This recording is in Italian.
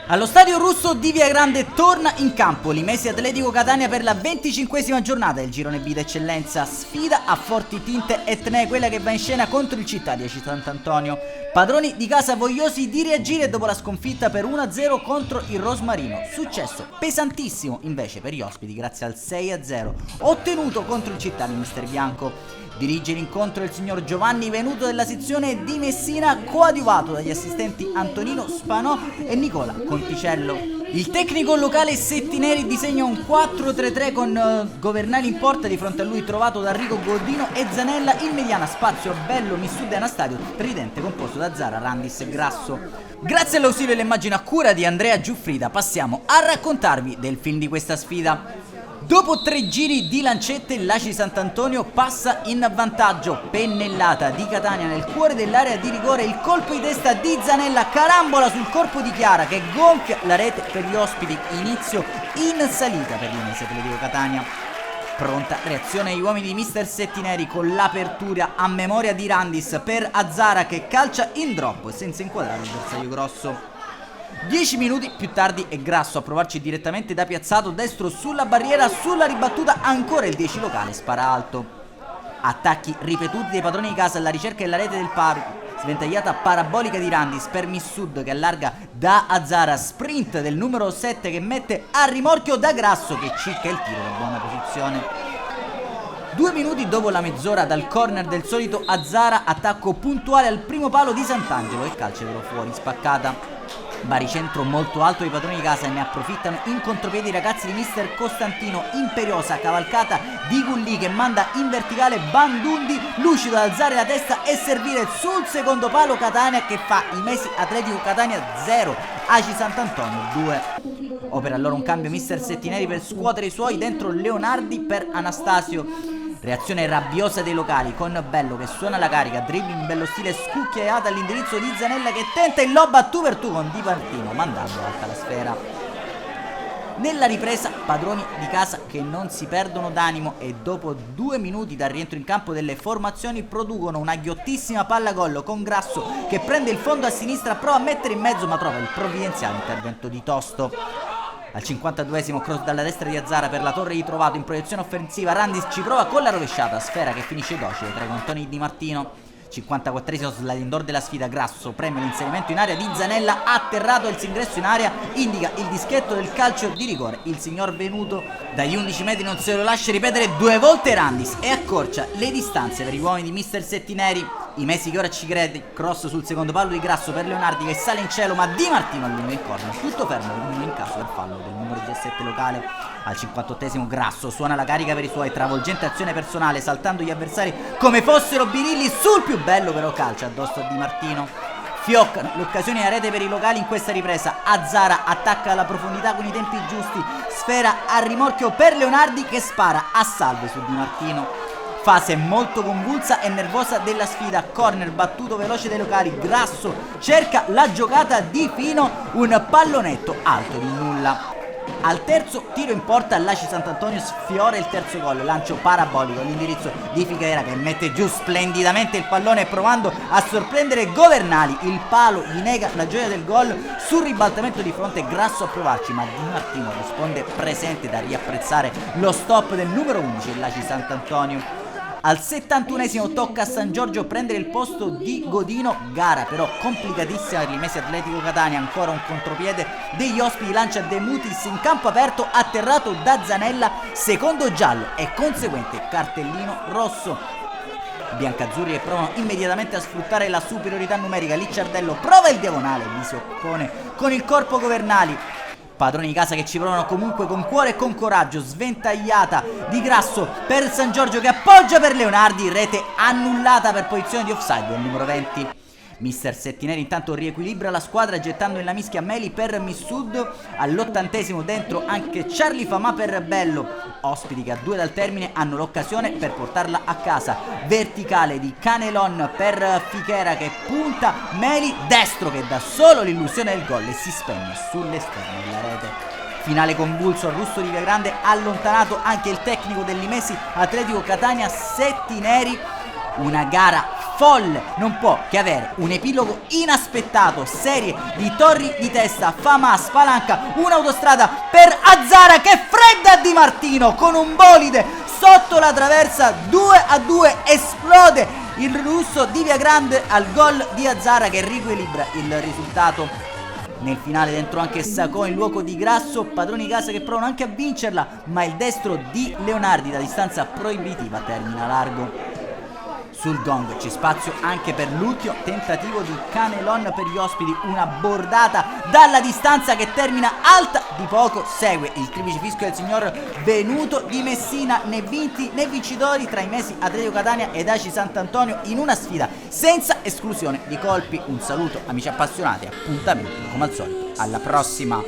Allo stadio russo di Via Grande torna in campo l'Imesi Atletico Catania per la 25esima giornata del girone B d'eccellenza. Sfida a forti tinte etnee quella che va in scena contro il Città di Aci Sant'Antonio. Padroni di casa vogliosi di reagire dopo la sconfitta per 1-0 contro il Rosmarino. Successo pesantissimo invece per gli ospiti grazie al 6-0 ottenuto contro il Città di Mister Bianco. Dirige l'incontro il signor Giovanni Venuto della sezione di Messina, coadiuvato dagli assistenti Antonino Spanò e Nicola Conticello. Il tecnico locale Settineri disegna un 4-3-3 con Governali in porta, di fronte a lui trovato da Rico Godino e Zanella, in mediana spazio Bello, Missud e Anastadio, tridente composto da Zara, Randis e Grasso. Grazie all'ausilio dell'immagine a cura di Andrea Giuffrida passiamo a raccontarvi del film di questa sfida. Dopo 3 giri di lancette l'Aci Sant'Antonio passa in vantaggio. Pennellata di Catania nel cuore dell'area di rigore, il colpo di testa di Zanella, carambola sul corpo di Chiara che gonfia la rete per gli ospiti. Inizio in salita per l'Imesi Atletico Catania. Pronta reazione agli uomini di Mister Settineri con l'apertura a memoria di Randis per Azzara che calcia in drop senza inquadrare il bersaglio grosso. 10 minuti più tardi è Grasso a provarci direttamente da piazzato destro sulla barriera, sulla ribattuta ancora il 10 locale spara alto. Attacchi ripetuti dei padroni di casa alla ricerca della rete del paro, sventagliata parabolica di Randis per Missud che allarga da Azzara, sprint del numero 7 che mette a rimorchio da Grasso che cicca il tiro da buona posizione. 2 minuti dopo la mezz'ora dal corner del solito Azzara, attacco puntuale al primo palo di Sant'Angelo e calciatelo fuori spaccata. Baricentro molto alto dei padroni di casa e ne approfittano in contropiede i ragazzi di Mister Costantino. Imperiosa cavalcata di Gulli che manda in verticale Bandundi, lucido ad alzare la testa e servire sul secondo palo Catania che fa Imesi Atletico Catania 0, Aci Sant'Antonio 2. Opera allora un cambio Mister Settineri per scuotere i suoi, dentro Leonardi per Anastasio. Reazione rabbiosa dei locali con Bello che suona la carica, dribbling in bello stile scucchiaiata all'indirizzo di Zanella che tenta il lob a tu per tu con Di Martino mandando alta la sfera. Nella ripresa padroni di casa che non si perdono d'animo e dopo 2 minuti dal rientro in campo delle formazioni producono una ghiottissima palla gol con Grasso che prende il fondo a sinistra, prova a mettere in mezzo ma trova il provvidenziale intervento di Tosto. Al 52esimo cross dalla destra di Azzara per la torre di Trovato in proiezione offensiva, Randis ci prova con la rovesciata, sfera che finisce docile tra i contoni di Martino. 54esimo sliding door della sfida, Grasso preme l'inserimento in area di Zanella, atterrato il ingresso in area, indica il dischetto del calcio di rigore. Il signor Venuto dagli 11 metri non se lo lascia ripetere 2 volte Randis e accorcia le distanze per gli uomini di Mister Settineri. Imesi che ora ci crede, cross sul secondo palo di Grasso per Leonardi che sale in cielo ma Di Martino allunga il corner, tutto fermo in caso del fallo del numero 17 locale. Al 58esimo Grasso suona la carica per i suoi, travolgente azione personale saltando gli avversari come fossero birilli, sul più bello però calcia addosso a Di Martino. Fioccano le occasioni a rete per i locali in questa ripresa. Azzara attacca alla profondità con i tempi giusti, sfera a rimorchio per Leonardi che spara a salve su Di Martino. Fase molto convulsa e nervosa della sfida, corner battuto veloce dai locali, Grasso cerca la giocata di Fino, un pallonetto alto di nulla. Al terzo tiro in porta l'Aci Sant'Antonio sfiora il terzo gol, lancio parabolico all'indirizzo di Figuera che mette giù splendidamente il pallone provando a sorprendere Governali. Il palo gli nega la gioia del gol, sul ribaltamento di fronte Grasso a provarci ma Di Martino risponde presente da riapprezzare lo stop del numero 11 dell'Aci Sant'Antonio. Al 71esimo tocca a San Giorgio prendere il posto di Godino, gara però complicatissima per l'Imesi Atletico Catania, ancora un contropiede degli ospiti, lancia De Mutis in campo aperto atterrato da Zanella, secondo giallo e conseguente cartellino rosso. Biancazzurri che provano immediatamente a sfruttare la superiorità numerica, Licciardello prova il diagonale, vi si oppone con il corpo Governali. Padroni di casa che ci provano comunque con cuore e con coraggio, sventagliata di Grasso per San Giorgio che appoggia per Leonardi, rete annullata per posizione di offside del numero 20. Mister Settineri intanto riequilibra la squadra gettando nella mischia Meli per Missud, all'80esimo dentro anche Charlie Famà per Bello, ospiti che a 2 dal termine hanno l'occasione per portarla a casa, verticale di Canelon per Fichera che punta, Meli destro che dà solo l'illusione del gol e si spegne sull'esterno della rete. Finale convulso al Russo di Via Grande, allontanato anche il tecnico dell'Imesi Atletico Catania Settineri, una gara folle non può che avere un epilogo inaspettato, serie di torri di testa, FAMAS, palanca, un'autostrada per Azzara che fredda Di Martino con un bolide sotto la traversa, 2-2, esplode il russo di Viagrande al gol di Azzara che riequilibra il risultato. Nel finale dentro anche Sacco in luogo di Grasso, padroni di casa che provano anche a vincerla, ma il destro di Leonardi da distanza proibitiva termina largo. Sul gong c'è spazio anche per l'ultimo tentativo di Canelon per gli ospiti, una bordata dalla distanza che termina alta di poco. Segue il triplice fischio del signor Venuto di Messina, né vinti né vincitori tra i mesi Atletico Catania ed Aci Sant'Antonio in una sfida senza esclusione di colpi. Un saluto amici appassionati, appuntamento come al solito alla prossima.